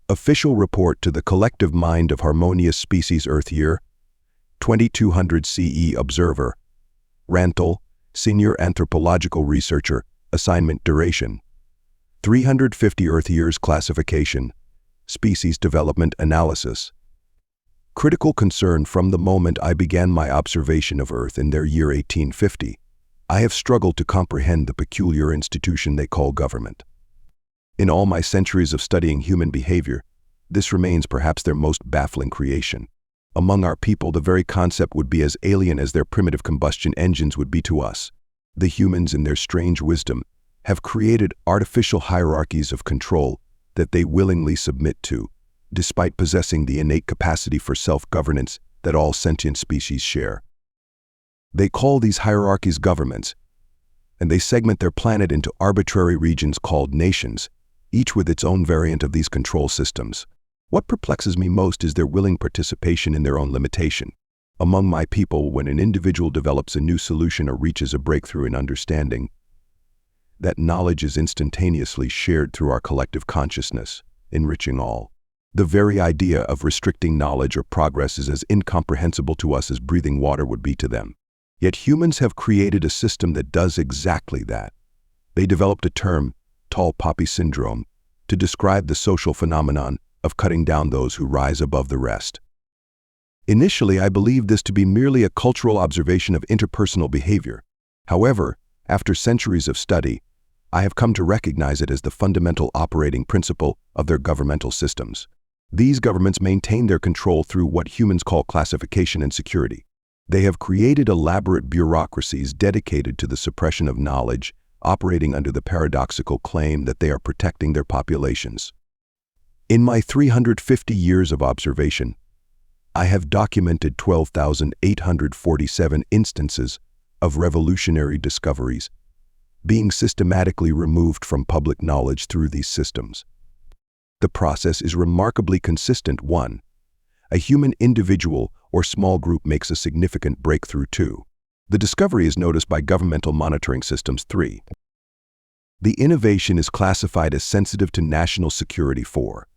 Official report to the collective mind of harmonious species Earth year, 2200 CE Observer, Rantel, Senior Anthropological Researcher, Assignment Duration, 350 Earth years Classification, Species Development Analysis. Critical concern from the moment I began my observation of Earth in their year 1850, I have struggled to comprehend the peculiar institution they call government. In all my centuries of studying human behavior, this remains perhaps their most baffling creation. Among our people, the very concept would be as alien as their primitive combustion engines would be to us. The humans, in their strange wisdom, have created artificial hierarchies of control that they willingly submit to, despite possessing the innate capacity for self-governance that all sentient species share. They call these hierarchies governments, and they segment their planet into arbitrary regions called nations, each with its own variant of these control systems. What perplexes me most is their willing participation in their own limitation. Among my people, when an individual develops a new solution or reaches a breakthrough in understanding, that knowledge is instantaneously shared through our collective consciousness, enriching all. The very idea of restricting knowledge or progress is as incomprehensible to us as breathing water would be to them. Yet humans have created a system that does exactly that. They developed a term, tall poppy syndrome, to describe the social phenomenon of cutting down those who rise above the rest. Initially, I believed this to be merely a cultural observation of interpersonal behavior. However, after centuries of study, I have come to recognize it as the fundamental operating principle of their governmental systems. These governments maintain their control through what humans call classification and security. They have created elaborate bureaucracies dedicated to the suppression of knowledge, operating under the paradoxical claim that they are protecting their populations. In my 350 years of observation, I have documented 12,847 instances of revolutionary discoveries being systematically removed from public knowledge through these systems. The process is remarkably consistent. 1. A human individual or small group makes a significant breakthrough. 2. The discovery is noticed by governmental monitoring systems. 3. The innovation is classified as sensitive to national security. 4.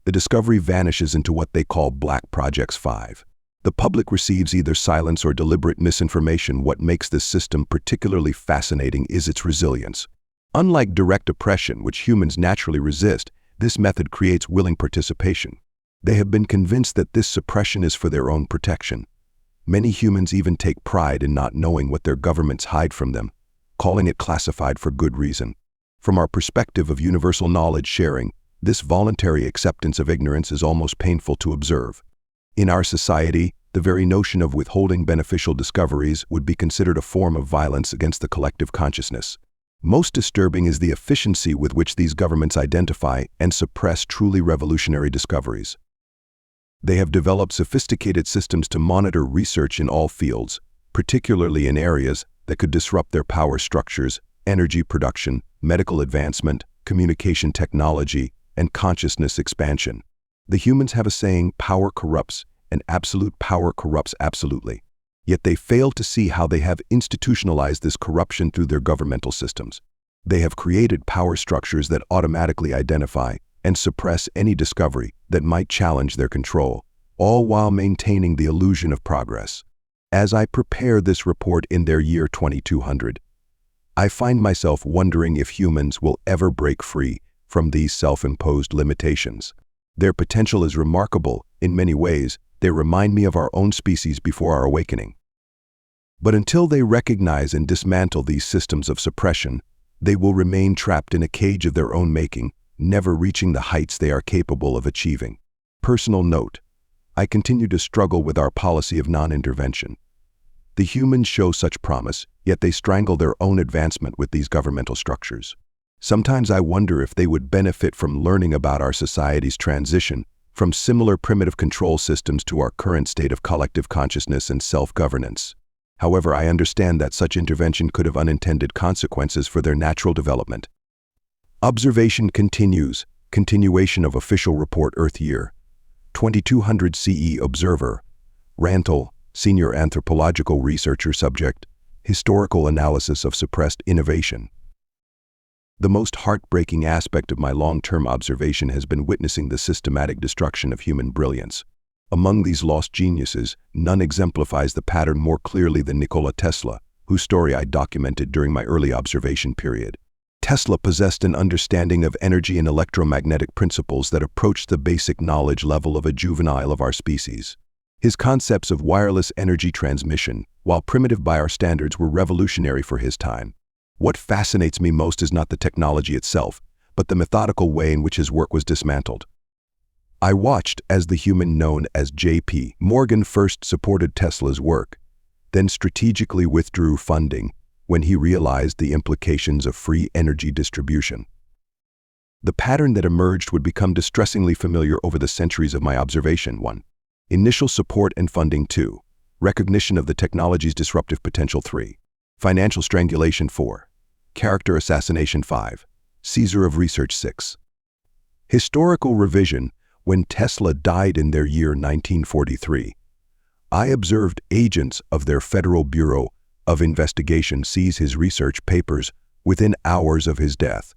The discovery vanishes into what they call black projects. 5. The public receives either silence or deliberate misinformation. What makes this system particularly fascinating is its resilience. Unlike direct oppression, which humans naturally resist, this method creates willing participation. They have been convinced that this suppression is for their own protection. Many humans even take pride in not knowing what their governments hide from them, calling it classified for good reason. From our perspective of universal knowledge sharing, this voluntary acceptance of ignorance is almost painful to observe. In our society, the very notion of withholding beneficial discoveries would be considered a form of violence against the collective consciousness. Most disturbing is the efficiency with which these governments identify and suppress truly revolutionary discoveries. They have developed sophisticated systems to monitor research in all fields, particularly in areas that could disrupt their power structures, energy production, medical advancement, communication technology, and consciousness expansion. The humans have a saying, power corrupts, and absolute power corrupts absolutely. Yet they fail to see how they have institutionalized this corruption through their governmental systems. They have created power structures that automatically identify and suppress any discovery that might challenge their control, all while maintaining the illusion of progress. As I prepare this report in their year 2200, I find myself wondering if humans will ever break free from these self-imposed limitations. Their potential is remarkable. In many ways, they remind me of our own species before our awakening. But until they recognize and dismantle these systems of suppression, they will remain trapped in a cage of their own making, never reaching the heights they are capable of achieving. Personal note: I continue to struggle with our policy of non-intervention. The humans show such promise, yet they strangle their own advancement with these governmental structures. Sometimes I wonder if they would benefit from learning about our society's transition from similar primitive control systems to our current state of collective consciousness and self-governance. However, I understand that such intervention could have unintended consequences for their natural development. Observation continues. Continuation of official report Earth year. 2200 CE Observer. Rantel, Senior Anthropological Researcher. Subject: Historical Analysis of Suppressed Innovation. The most heartbreaking aspect of my long-term observation has been witnessing the systematic destruction of human brilliance. Among these lost geniuses, none exemplifies the pattern more clearly than Nikola Tesla, whose story I documented during my early observation period. Tesla possessed an understanding of energy and electromagnetic principles that approached the basic knowledge level of a juvenile of our species. His concepts of wireless energy transmission, while primitive by our standards, were revolutionary for his time. What fascinates me most is not the technology itself, but the methodical way in which his work was dismantled. I watched as the human known as J.P. Morgan first supported Tesla's work, then strategically withdrew funding when he realized the implications of free energy distribution. The pattern that emerged would become distressingly familiar over the centuries of my observation. 1. Initial support and funding. 2. Recognition of the technology's disruptive potential. 3. Financial strangulation. 4. Character assassination. 5. Seizure of research. 6. Historical revision. When Tesla died in their year 1943, I observed agents of their Federal Bureau of Investigation seize his research papers within hours of his death.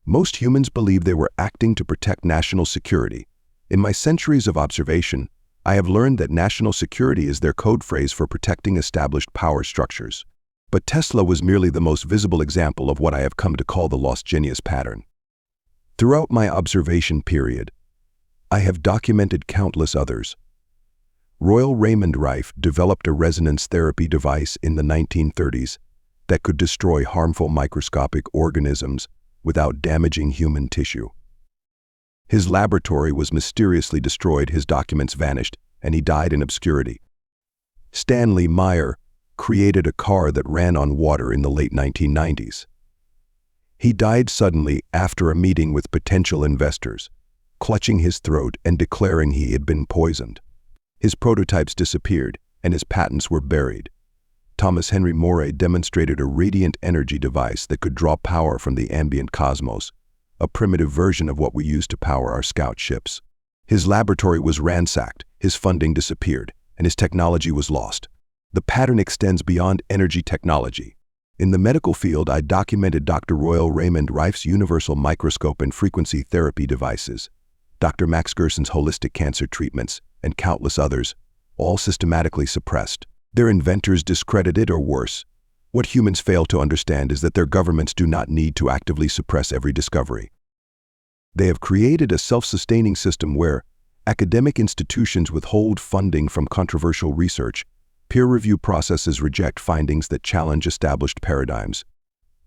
Most humans believe they were acting to protect national security. In my centuries of observation, I have learned that national security is their code phrase for protecting established power structures. But Tesla was merely the most visible example of what I have come to call the lost genius pattern. Throughout my observation period, I have documented countless others. Royal Raymond Rife developed a resonance therapy device in the 1930s that could destroy harmful microscopic organisms without damaging human tissue. His laboratory was mysteriously destroyed, his documents vanished, and he died in obscurity. Stanley Meyer created a car that ran on water in the late 1990s. He died suddenly after a meeting with potential investors, clutching his throat and declaring he had been poisoned. His prototypes disappeared, and his patents were buried. Thomas Henry Moray demonstrated a radiant energy device that could draw power from the ambient cosmos, a primitive version of what we use to power our scout ships. His laboratory was ransacked, his funding disappeared, and his technology was lost. The pattern extends beyond energy technology. In the medical field, I documented Dr. Royal Raymond Rife's universal microscope and frequency therapy devices, Dr. Max Gerson's holistic cancer treatments, and countless others, all systematically suppressed. Their inventors discredited, or worse. What humans fail to understand is that their governments do not need to actively suppress every discovery. They have created a self-sustaining system where academic institutions withhold funding from controversial research, peer review processes reject findings that challenge established paradigms,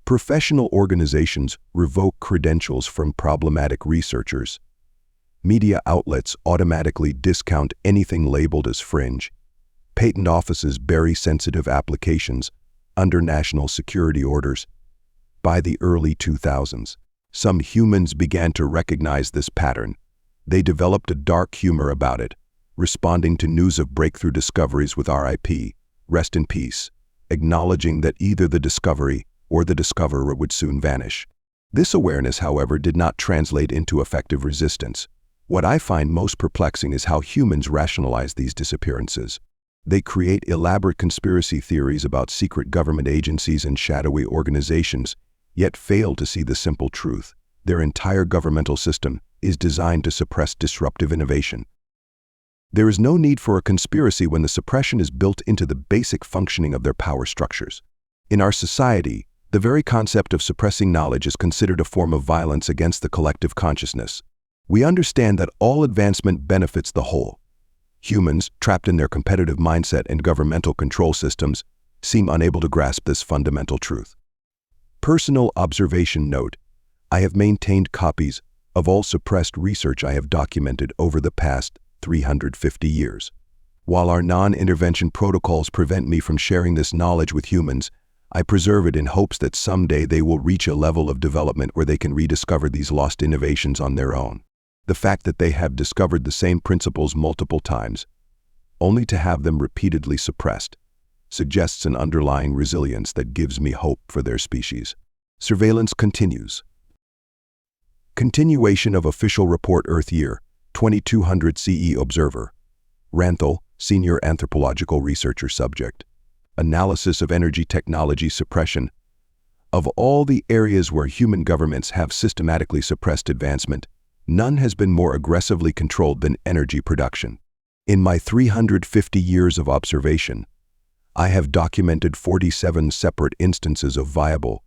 professional organizations revoke credentials from problematic researchers, media outlets automatically discount anything labeled as fringe. Patent offices bury sensitive applications under national security orders. By the early 2000s, some humans began to recognize this pattern. They developed a dark humor about it, responding to news of breakthrough discoveries with RIP, rest in peace, acknowledging that either the discovery or the discoverer would soon vanish. This awareness, however, did not translate into effective resistance. What I find most perplexing is how humans rationalize these disappearances. They create elaborate conspiracy theories about secret government agencies and shadowy organizations, yet fail to see the simple truth. Their entire governmental system is designed to suppress disruptive innovation. There is no need for a conspiracy when the suppression is built into the basic functioning of their power structures. In our society, the very concept of suppressing knowledge is considered a form of violence against the collective consciousness. We understand that all advancement benefits the whole. Humans, trapped in their competitive mindset and governmental control systems, seem unable to grasp this fundamental truth. Personal observation note: I have maintained copies of all suppressed research I have documented over the past 350 years. While our non-intervention protocols prevent me from sharing this knowledge with humans, I preserve it in hopes that someday they will reach a level of development where they can rediscover these lost innovations on their own. The fact that they have discovered the same principles multiple times, only to have them repeatedly suppressed, suggests an underlying resilience that gives me hope for their species. Surveillance continues. Continuation of official report Earth Year, 2200 CE Observer. Ranthal, Senior Anthropological Researcher Subject. Analysis of Energy Technology Suppression. Of all the areas where human governments have systematically suppressed advancement, none has been more aggressively controlled than energy production. In my 350 years of observation, I have documented 47 separate instances of viable,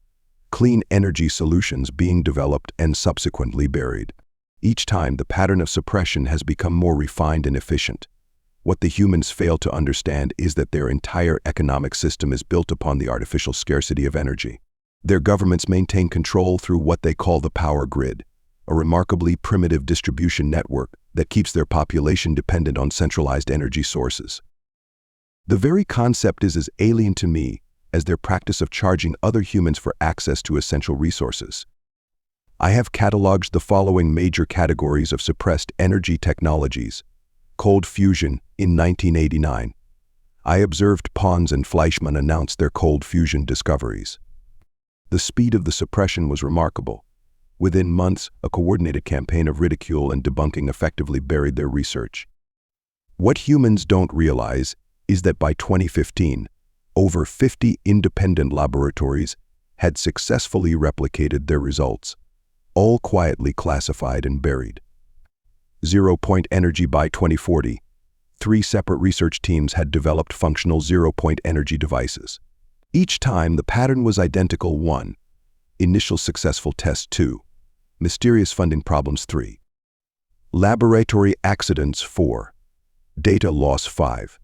clean energy solutions being developed and subsequently buried. Each time, the pattern of suppression has become more refined and efficient. What the humans fail to understand is that their entire economic system is built upon the artificial scarcity of energy. Their governments maintain control through what they call the power grid, a remarkably primitive distribution network that keeps their population dependent on centralized energy sources. The very concept is as alien to me as their practice of charging other humans for access to essential resources. I have cataloged the following major categories of suppressed energy technologies. Cold fusion in 1989. I observed Pons and Fleischmann announce their cold fusion discoveries. The speed of the suppression was remarkable. Within months, a coordinated campaign of ridicule and debunking effectively buried their research. What humans don't realize is that by 2015, over 50 independent laboratories had successfully replicated their results, all quietly classified and buried. Zero-point energy by 2040. 3 separate research teams had developed functional zero-point energy devices. Each time, the pattern was identical. 1. Initial successful test. 2. Mysterious funding problems. 3. Laboratory accidents. 4. Data loss. 5.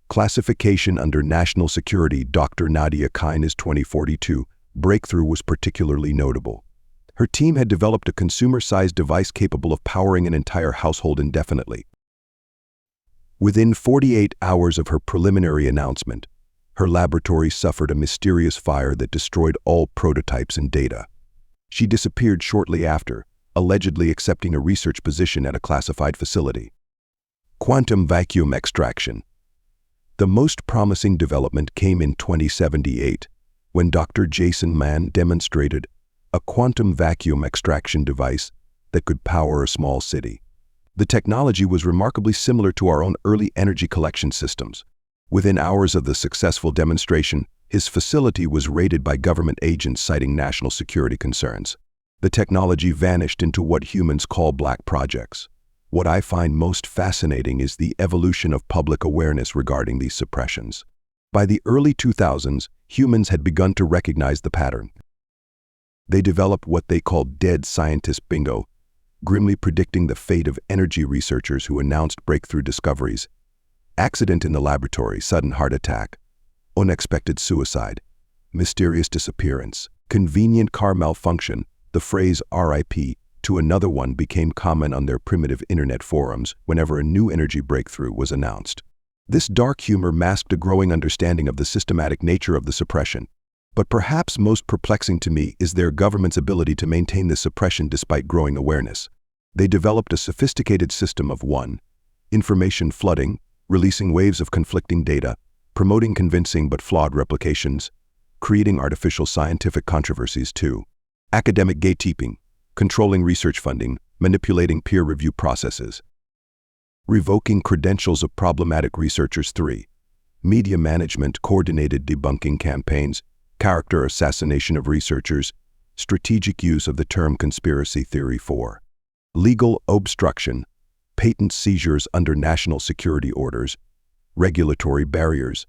Classification under national security. Dr. Nadia Kine's 2042 breakthrough was particularly notable. Her team had developed a consumer-sized device capable of powering an entire household indefinitely. Within 48 hours of her preliminary announcement, her laboratory suffered a mysterious fire that destroyed all prototypes and data. She disappeared shortly after, allegedly accepting a research position at a classified facility. Quantum vacuum extraction. The most promising development came in 2078, when Dr. Jason Mann demonstrated a quantum vacuum extraction device that could power a small city. The technology was remarkably similar to our own early energy collection systems. Within hours of the successful demonstration, his facility was raided by government agents citing national security concerns. The technology vanished into what humans call black projects. What I find most fascinating is the evolution of public awareness regarding these suppressions. By the early 2000s, humans had begun to recognize the pattern. They developed what they called dead scientist bingo, grimly predicting the fate of energy researchers who announced breakthrough discoveries. Accident in the laboratory, sudden heart attack, unexpected suicide, mysterious disappearance, convenient car malfunction. The phrase RIP to another one became common on their primitive internet forums whenever a new energy breakthrough was announced. This dark humor masked a growing understanding of the systematic nature of the suppression. But perhaps most perplexing to me is their government's ability to maintain this suppression despite growing awareness. They developed a sophisticated system of 1. Information flooding, releasing waves of conflicting data, promoting convincing but flawed replications, creating artificial scientific controversies. 2. Academic gatekeeping, controlling research funding, manipulating peer review processes, revoking credentials of problematic researchers. 3. Media management, coordinated debunking campaigns, character assassination of researchers, strategic use of the term conspiracy theory. 4. Legal obstruction, patent seizures under national security orders, regulatory barriers,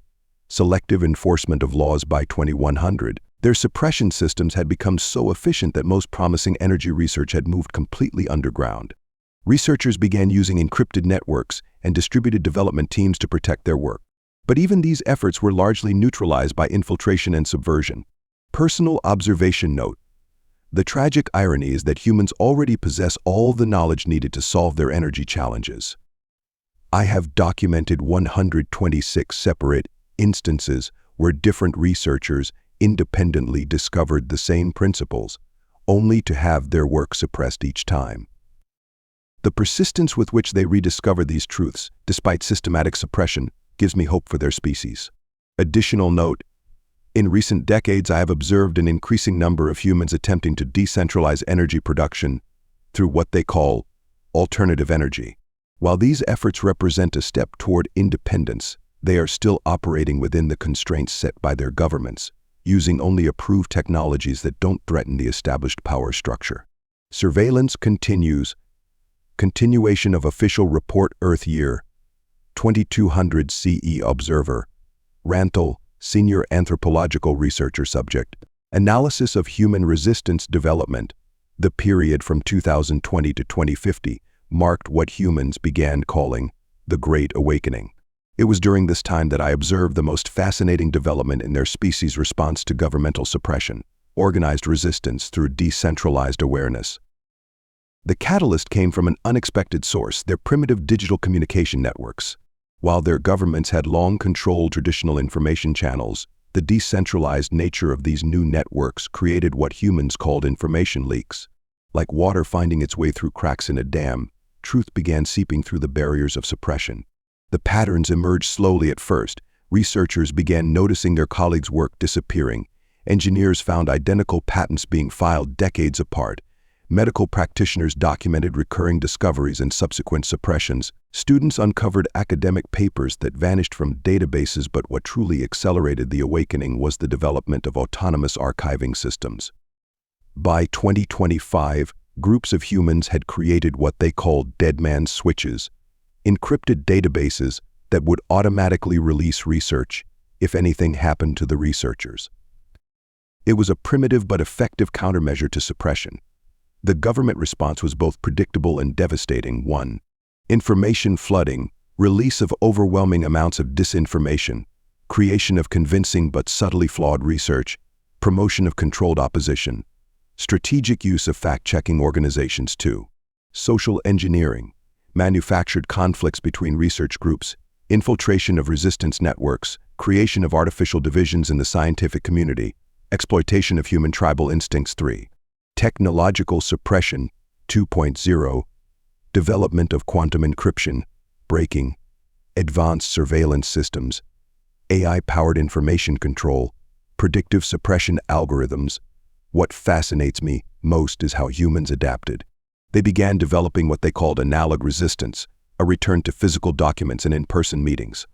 selective enforcement of laws. By 2100, their suppression systems had become so efficient that most promising energy research had moved completely underground. Researchers began using encrypted networks and distributed development teams to protect their work. But even these efforts were largely neutralized by infiltration and subversion. Personal observation note: the tragic irony is that humans already possess all the knowledge needed to solve their energy challenges. I have documented 126 separate instances where different researchers independently discovered the same principles, only to have their work suppressed each time. The persistence with which they rediscover these truths, despite systematic suppression, gives me hope for their species. Additional note: in recent decades, I have observed an increasing number of humans attempting to decentralize energy production through what they call alternative energy. While these efforts represent a step toward independence, they are still operating within the constraints set by their governments. using only approved technologies that don't threaten the established power structure. Surveillance continues. Continuation of official report Earth Year, 2200 CE Observer, Rantel, Senior Anthropological Researcher Subject. Analysis of human resistance development. The period from 2020 to 2050 marked what humans began calling the Great Awakening. It was during this time that I observed the most fascinating development in their species' response to governmental suppression, organized resistance through decentralized awareness. The catalyst came from an unexpected source, their primitive digital communication networks. While their governments had long controlled traditional information channels, the decentralized nature of these new networks created what humans called information leaks. Like water finding its way through cracks in a dam, truth began seeping through the barriers of suppression. The patterns emerged slowly at first. Researchers began noticing their colleagues' work disappearing. Engineers found identical patents being filed decades apart. Medical practitioners documented recurring discoveries and subsequent suppressions. Students uncovered academic papers that vanished from databases, but what truly accelerated the awakening was the development of autonomous archiving systems. By 2025, groups of humans had created what they called dead man's switches, encrypted databases that would automatically release research if anything happened to the researchers. It was a primitive but effective countermeasure to suppression. The government response was both predictable and devastating. 1. Information flooding, release of overwhelming amounts of disinformation, creation of convincing but subtly flawed research, promotion of controlled opposition, strategic use of fact-checking organizations. 2. Social engineering, manufactured conflicts between research groups, infiltration of resistance networks, creation of artificial divisions in the scientific community, exploitation of human tribal instincts. 3. Technological suppression 2.0, development of quantum encryption, breaking, advanced surveillance systems, AI-powered information control, predictive suppression algorithms. What fascinates me most is how humans adapted. They began developing what they called analog resistance, a return to physical documents and in-person meetings.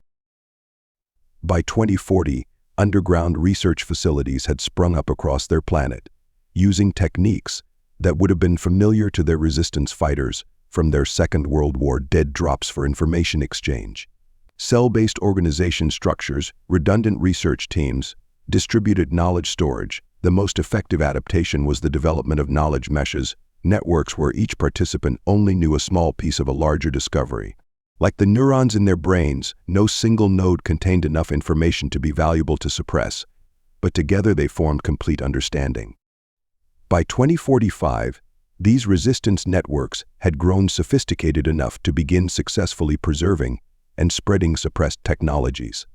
By 2040, underground research facilities had sprung up across their planet, using techniques that would have been familiar to their resistance fighters from their Second World War dead drops for information exchange. Cell-based organization structures, redundant research teams, distributed knowledge storage. The most effective adaptation was the development of knowledge meshes, networks where each participant only knew a small piece of a larger discovery. Like the neurons in their brains, no single node contained enough information to be valuable to suppress, but together they formed complete understanding. By 2045, these resistance networks had grown sophisticated enough to begin successfully preserving and spreading suppressed technologies.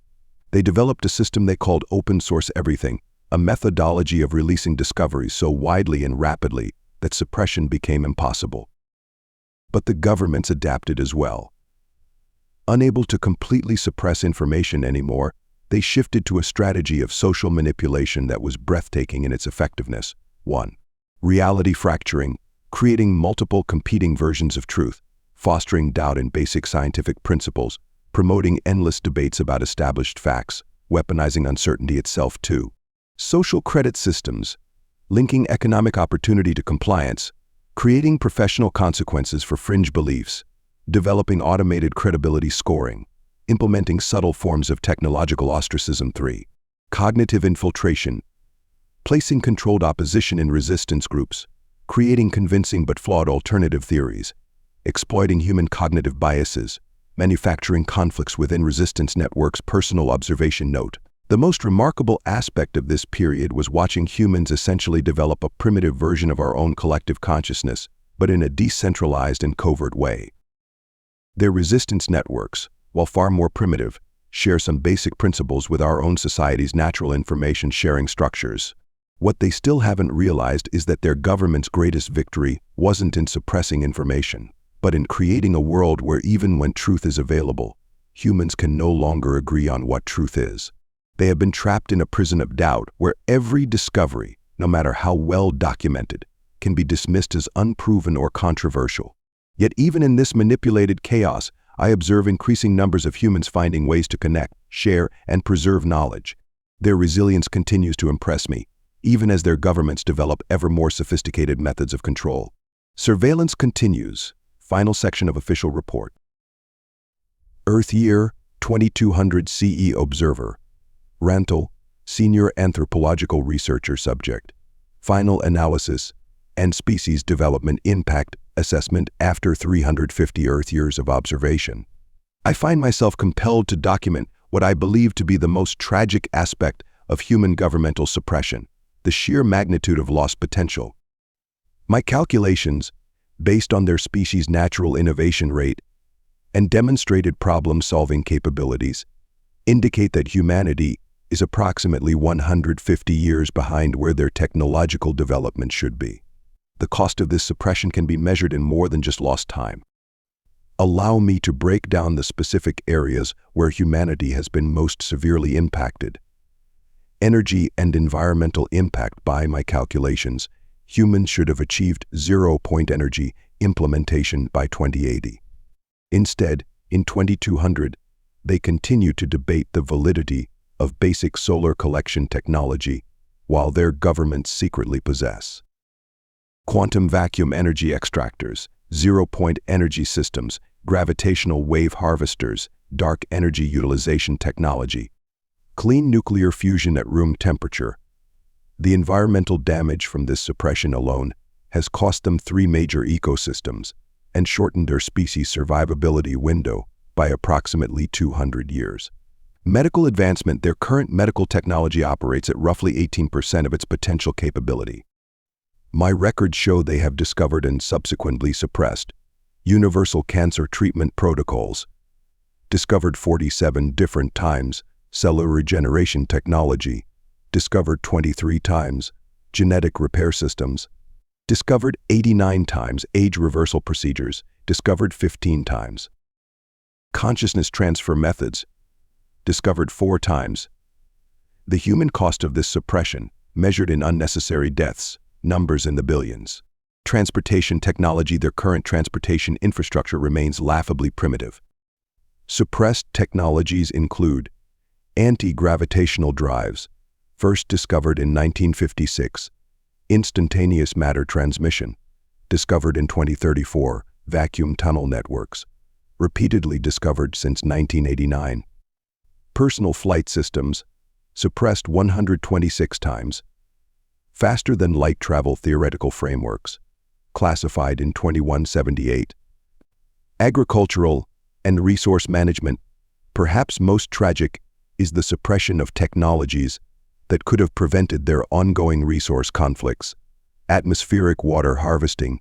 They developed a system they called open source everything, a methodology of releasing discoveries so widely and rapidly that suppression became impossible. But the governments adapted as well. Unable to completely suppress information anymore, they shifted to a strategy of social manipulation that was breathtaking in its effectiveness. 1. Reality fracturing, creating multiple competing versions of truth, fostering doubt in basic scientific principles, promoting endless debates about established facts, weaponizing uncertainty itself. 2. Social credit systems, linking economic opportunity to compliance, creating professional consequences for fringe beliefs, developing automated credibility scoring, implementing subtle forms of technological ostracism. 3. Cognitive infiltration, placing controlled opposition in resistance groups, creating convincing but flawed alternative theories, exploiting human cognitive biases, manufacturing conflicts within resistance networks. Personal observation note: the most remarkable aspect of this period was watching humans essentially develop a primitive version of our own collective consciousness, but in a decentralized and covert way. Their resistance networks, while far more primitive, share some basic principles with our own society's natural information sharing structures. What they still haven't realized is that their government's greatest victory wasn't in suppressing information, but in creating a world where even when truth is available, humans can no longer agree on what truth is. They have been trapped in a prison of doubt where every discovery, no matter how well documented, can be dismissed as unproven or controversial. Yet even in this manipulated chaos, I observe increasing numbers of humans finding ways to connect, share, and preserve knowledge. Their resilience continues to impress me, even as their governments develop ever more sophisticated methods of control. Surveillance continues. Final section of official report. Earth Year 2200 CE Observer. Rantel, Senior Anthropological Researcher Subject. Final analysis and species development impact assessment after 350 Earth years of observation. I find myself compelled to document what I believe to be the most tragic aspect of human governmental suppression, the sheer magnitude of lost potential. My calculations, based on their species' natural innovation rate and demonstrated problem-solving capabilities, indicate that humanity is approximately 150 years behind where their technological development should be. The cost of this suppression can be measured in more than just lost time. Allow me to break down the specific areas where humanity has been most severely impacted. Energy and environmental impact. By my calculations, humans should have achieved zero-point energy implementation by 2080. Instead, in 2200, they continue to debate the validity of basic solar collection technology, while their governments secretly possess quantum vacuum energy extractors, zero-point energy systems, gravitational wave harvesters, dark energy utilization technology, clean nuclear fusion at room temperature. The environmental damage from this suppression alone has cost them 3 major ecosystems and shortened their species' survivability window by approximately 200 years. Medical advancement. Their current medical technology operates at roughly 18% of its potential capability. My records show they have discovered and subsequently suppressed universal cancer treatment protocols, discovered 47 different times cellular regeneration technology, discovered 23 times genetic repair systems, discovered 89 times age reversal procedures, discovered 15 times consciousness transfer methods, discovered 4 times. The human cost of this suppression, measured in unnecessary deaths, numbers in the billions. Transportation technology. Their current transportation infrastructure remains laughably primitive. Suppressed technologies include anti-gravitational drives, first discovered in 1956, instantaneous matter transmission, discovered in 2034, vacuum tunnel networks, repeatedly discovered since 1989. Personal flight systems, suppressed 126 times. Faster than light travel theoretical frameworks, classified in 2178. Agricultural and resource management. Perhaps most tragic is the suppression of technologies that could have prevented their ongoing resource conflicts. Atmospheric water harvesting,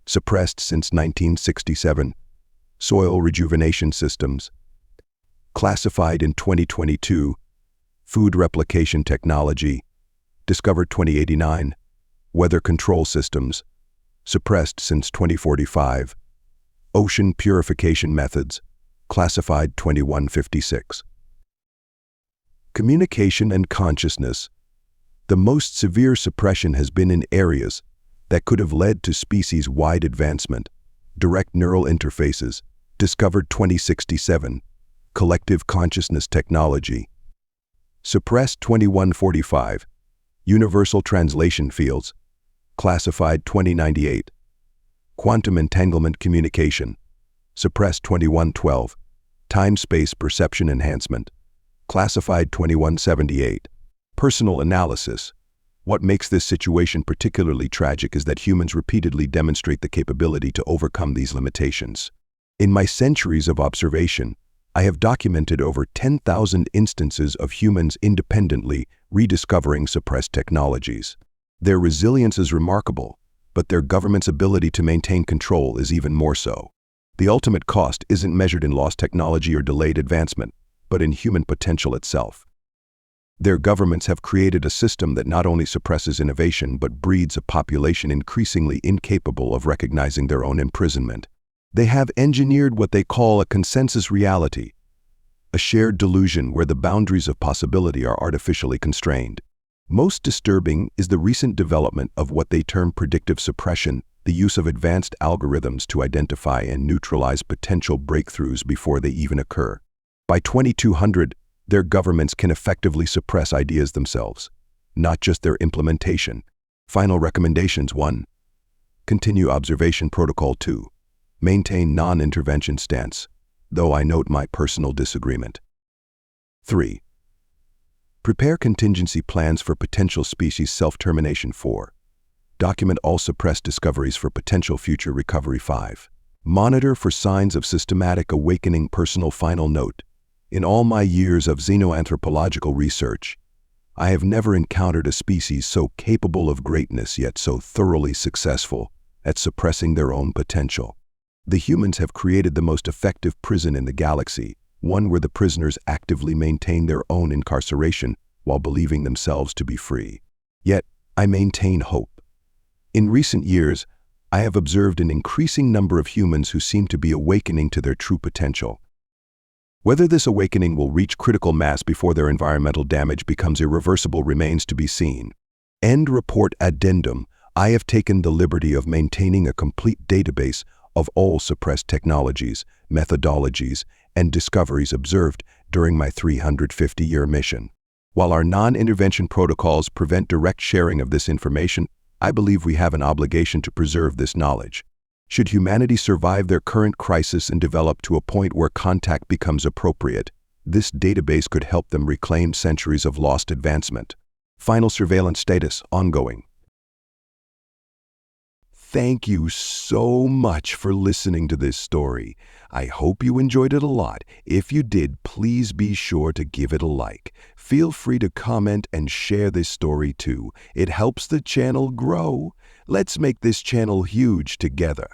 suppressed since 1967. Soil rejuvenation systems, classified in 2022. Food replication technology, discovered 2089. Weather control systems, suppressed since 2045. Ocean purification methods, classified 2156. Communication and consciousness. The most severe suppression has been in areas that could have led to species-wide advancement. Direct neural interfaces, discovered 2067. Collective consciousness technology, suppressed 2145. Universal translation fields, classified 2098. Quantum entanglement communication, suppressed 2112. Time-space perception enhancement, classified 2178. Personal analysis. What makes this situation particularly tragic is that humans repeatedly demonstrate the capability to overcome these limitations. In my centuries of observation, I have documented over 10,000 instances of humans independently rediscovering suppressed technologies. Their resilience is remarkable, but their government's ability to maintain control is even more so. The ultimate cost isn't measured in lost technology or delayed advancement, but in human potential itself. Their governments have created a system that not only suppresses innovation but breeds a population increasingly incapable of recognizing their own imprisonment. They have engineered what they call a consensus reality, a shared delusion where the boundaries of possibility are artificially constrained. Most disturbing is the recent development of what they term predictive suppression, the use of advanced algorithms to identify and neutralize potential breakthroughs before they even occur. By 2200, Their governments can effectively suppress ideas themselves, not just their implementation. Final recommendations: 1. Continue observation protocol. 2. Maintain non-intervention stance, though I note my personal disagreement. 3. Prepare contingency plans for potential species self-termination. 4. Document all suppressed discoveries for potential future recovery. 5. Monitor for signs of systematic awakening. Personal final note: in all my years of xenoanthropological research, I have never encountered a species so capable of greatness yet so thoroughly successful at suppressing their own potential. The humans have created the most effective prison in the galaxy, one where the prisoners actively maintain their own incarceration while believing themselves to be free. Yet, I maintain hope. In recent years, I have observed an increasing number of humans who seem to be awakening to their true potential. Whether this awakening will reach critical mass before their environmental damage becomes irreversible remains to be seen. End report addendum: I have taken the liberty of maintaining a complete database of all suppressed technologies, methodologies, and discoveries observed during my 350-year mission. While our non-intervention protocols prevent direct sharing of this information, I believe we have an obligation to preserve this knowledge. Should humanity survive their current crisis and develop to a point where contact becomes appropriate, this database could help them reclaim centuries of lost advancement. Final surveillance status ongoing. Thank you so much for listening to this story. I hope you enjoyed it a lot. If you did, please be sure to give it a like. Feel free to comment and share this story too. It helps the channel grow. Let's make this channel huge together.